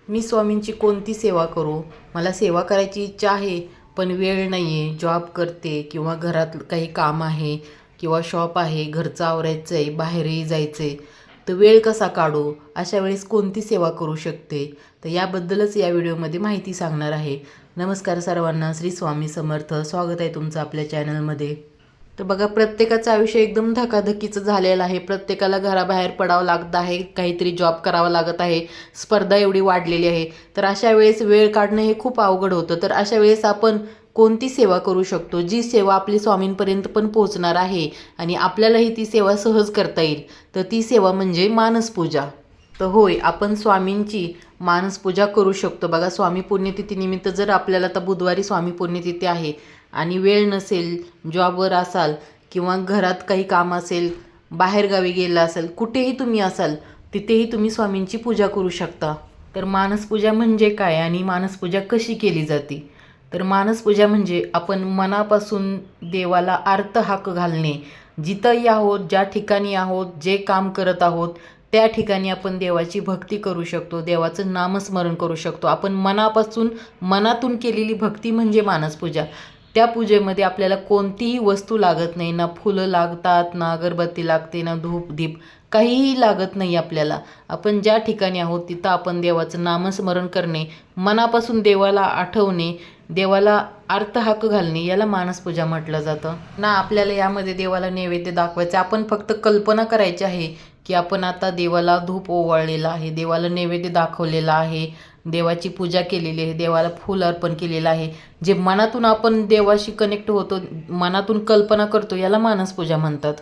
मी स्वामींची कोणती सेवा करू? मला सेवा करायची इच्छा आहे, पण वेळ नाही आहे. जॉब करते किंवा घरात काही काम आहे किंवा शॉप आहे, घरचं आवरायचं आहे, बाहेरही जायचं आहे. तर वेळ कसा काढू? अशा वेळेस कोणती सेवा करू शकते? तर याबद्दलच या व्हिडिओमध्ये माहिती सांगणार आहे. नमस्कार सर्वांना, श्री स्वामी समर्थ. स्वागत आहे तुमचं आपल्या चॅनलमध्ये. तर बघा, प्रत्येकाचं आयुष्य एकदम धकाधकीचं झालेलं आहे. प्रत्येकाला घराबाहेर पडावं लागत आहे, काहीतरी जॉब करावा लागत आहे, स्पर्धा एवढी वाढलेली आहे. तर अशा वेळेस वेळ काढणं हे खूप अवघड होतं. तर अशा वेळेस आपण कोणती सेवा करू शकतो, जी सेवा आपली स्वामींपर्यंत पण पोहोचणार आहे आणि आपल्यालाही ती सेवा सहज करता येईल? तर ती सेवा म्हणजे मानसपूजा. तर होय, आपण स्वामींची मानसपूजा करू शकतो. बघा, स्वामी पुण्यतिथीनिमित्त जर आपल्याला तर बुधवारी स्वामी पुण्यतिथी आहे आणि वेळ नसेल, जॉबवर असाल किंवा घरात काही काम असेल, बाहेरगावी गेला असेल, कुठेही तुम्ही असाल, तिथेही तुम्ही स्वामींची पूजा करू शकता. तर मानसपूजा म्हणजे काय आणि मानसपूजा कशी केली जाते? तर मानसपूजा म्हणजे आपण मनापासून देवाला आर्त हाक घालणे. जिथंही आहोत, ज्या ठिकाणी आहोत, जे काम करत आहोत, त्या ठिकाणी आपण देवाची भक्ती करू शकतो, देवाचं नामस्मरण करू शकतो. आपण मनातून केलेली भक्ती म्हणजे मानसपूजा. त्या पूजेमध्ये आपल्याला कोणतीही वस्तू लागत नाही, ना फुलं लागतात, ना अगरबत्ती लागते, ना धूप दीप, काहीही लागत नाही आपल्याला. आपण ज्या ठिकाणी आहोत तिथं आपण देवाचं नामस्मरण करणे, मनापासून देवाला आठवणे, देवाला हाक घालणे, याला मानसपूजा म्हटलं जातं. ना आपल्याला यामध्ये देवाला नैवेद्य दाखवायचं, आपण फक्त कल्पना करायची आहे की आपण आता देवाला धूप ओवाळलेला आहे, देवाला नैवेद्य दाखवलेला आहे, देवाची पूजा केलेली आहे, देवाला फूल अर्पण केलेलं आहे. जे मनातून आपण देवाशी कनेक्ट होतो, मनातून कल्पना करतो, याला मानसपूजा म्हणतात.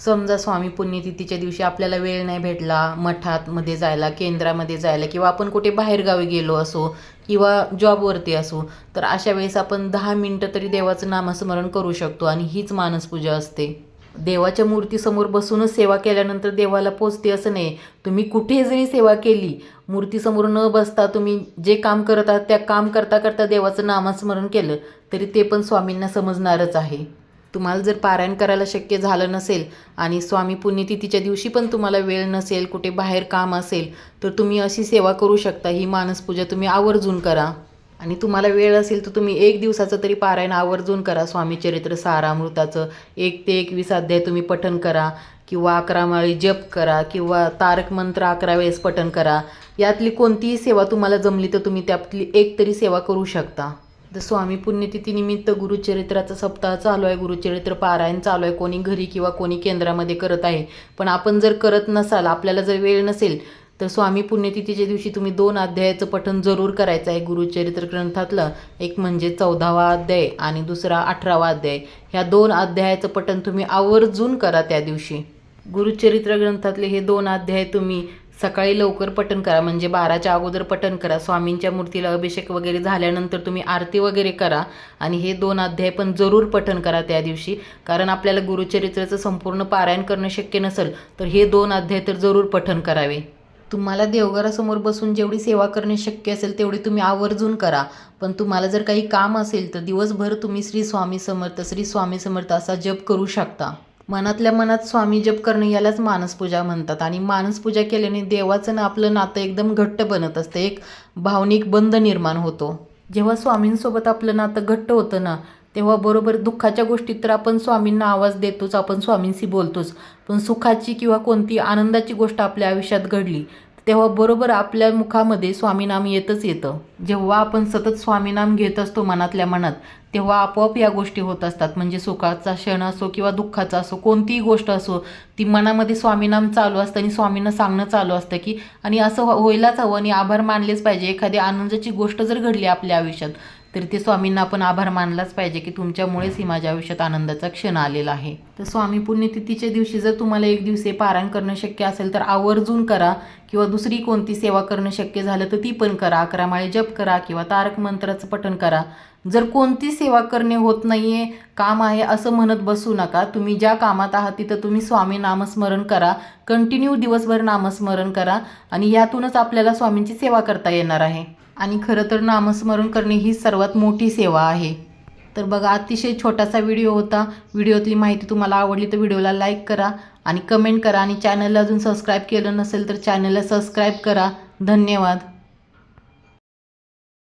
समजा स्वामी पुण्यतिथीच्या दिवशी आपल्याला वेळ नाही भेटला मठामध्ये जायला, केंद्रामध्ये जायला, किंवा आपण कुठे बाहेरगावी गेलो असो किंवा जॉबवरती असो, तर अशा वेळेस आपण 10 मिनटं तरी देवाचं नामस्मरण करू शकतो आणि हीच मानसपूजा असते. देवाच्या मूर्तीसमोर बसूनच सेवा केल्यानंतर देवाला पोचते असं नाही. तुम्ही कुठे जरी सेवा केली, मूर्तीसमोर न बसता तुम्ही जे काम करत आहात त्या काम करता करता देवाचं नामस्मरण केलं तरी ते पण स्वामींना समजणारच आहे. तुम्हाला जर पारायण करायला शक्य झालं नसेल आणि स्वामी पुण्यतिथीच्या दिवशी पण तुम्हाला वेळ नसेल, कुठे बाहेर काम असेल, तर तुम्ही अशी सेवा करू शकता. ही मानसपूजा तुम्ही आवर्जून करा. आणि तुम्हाला वेळ असेल तर तुम्ही 1 दिवसाचं तरी पारायण आवर्जून करा. स्वामी चरित्र सारामृताचं 1 ते 21 अध्याय तुम्ही पठण करा, किंवा 11 माळी जप करा, किंवा तारक मंत्र 11 वेळेस पठण करा. यातली कोणतीही सेवा तुम्हाला जमली तर तुम्ही त्यातली एक तरी सेवा करू शकता. तर स्वामी पुण्यतिथीनिमित्त गुरुचरित्राचा सप्ताह चालू आहे, गुरुचरित्र पारायण चालू आहे. कोणी घरी किंवा कोणी केंद्रामध्ये करत आहे. पण आपण जर करत नसाल, आपल्याला जर वेळ नसेल, तर स्वामी पुण्यतिथीच्या दिवशी तुम्ही 2 अध्यायाचं पठण जरूर करायचं आहे. गुरुचरित्र ग्रंथातलं एक म्हणजे 14वा अध्याय आणि दुसरा 18वा अध्याय. ह्या 2 अध्यायाचं पठण तुम्ही आवर्जून करा त्या दिवशी. गुरुचरित्र ग्रंथातले हे 2 अध्याय तुम्ही सकाळी लवकर पठण करा, म्हणजे 12च्या अगोदर पठण करा. स्वामींच्या मूर्तीला अभिषेक वगैरे झाल्यानंतर तुम्ही आरती वगैरे करा आणि हे 2 अध्याय पण जरूर पठण करा त्या दिवशी. कारण आपल्याला गुरुचरित्राचं संपूर्ण पारायण करणं शक्य नसेल तर हे 2 अध्याय तर जरूर पठण करावे. तुम्हाला देवघरासमोर बसून जेवढी सेवा करणे शक्य असेल तेवढी तुम्ही आवर्जून करा. पण तुम्हाला जर काही काम असेल तर दिवसभर तुम्ही श्री स्वामी समर्थ, श्री स्वामी समर्थ असा जप करू शकता. मनातल्या मनात स्वामी जप करणं यालाच मानसपूजा म्हणतात. आणि मानसपूजा केल्याने देवाचं आपलं नातं एकदम घट्ट बनत असतं, एक भावनिक बंध निर्माण होतो. जेव्हा स्वामींसोबत आपलं नातं घट्ट होतं ना, तेव्हा बरोबर दुःखाच्या गोष्टीत तर आपण स्वामींना आवाज देतोच, आपण स्वामींशी बोलतोच. पण सुखाची किंवा कोणती आनंदाची गोष्ट आपल्या आयुष्यात घडली तेव्हा बरोबर आपल्या मुखामध्ये स्वामीनाम येतच येतं. जेव्हा आपण सतत स्वामीनाम घेत असतो मनातल्या मनात, तेव्हा आपोआप या गोष्टी होत असतात. म्हणजे सुखाचा क्षण असो किंवा दुःखाचा असो, कोणतीही गोष्ट असो, ती मनामध्ये स्वामीनाम चालू असतं आणि स्वामींना सांगणं चालू असतं की आणि असं व्हायलाच हवं आणि आभार मानलेच पाहिजे. एखादी आनंदाची गोष्ट जर घडली आपल्या आयुष्यात तर ते स्वामींना आपण आभार मानलाच पाहिजे की तुमच्यामुळेच ही माझ्या आयुष्यात आनंदाचा क्षण आलेला आहे. तर स्वामी पुण्यतिथीच्या दिवशी जर तुम्हाला 1 दिवस पारायण करणं शक्य असेल तर आवर्जून करा, किंवा दुसरी कोणती सेवा करणं शक्य झालं तर ती पण करा. 11 माळी जप करा किंवा तारक मंत्राचं पठण करा. जर कोणती सेवा करणे होत नाहीये, काम आहे असं म्हणत बसू नका. तुम्ही ज्या कामात आहात तिथं तुम्ही स्वामी नामस्मरण करा, कंटिन्यू दिवसभर नामस्मरण करा आणि यातूनच आपल्याला स्वामींची सेवा करता येणार आहे. आणि खरं तर नामस्मरण करणे ही सर्वात मोठी सेवा आहे. तर बघा, अतिशय छोटासा व्हिडिओ होता. व्हिडिओतली माहिती तुम्हाला आवडली तर व्हिडिओला लाईक करा आणि कमेंट करा आणि चॅनलला अजून सबस्क्राईब केलं नसेल तर चॅनलला सबस्क्राईब करा. धन्यवाद.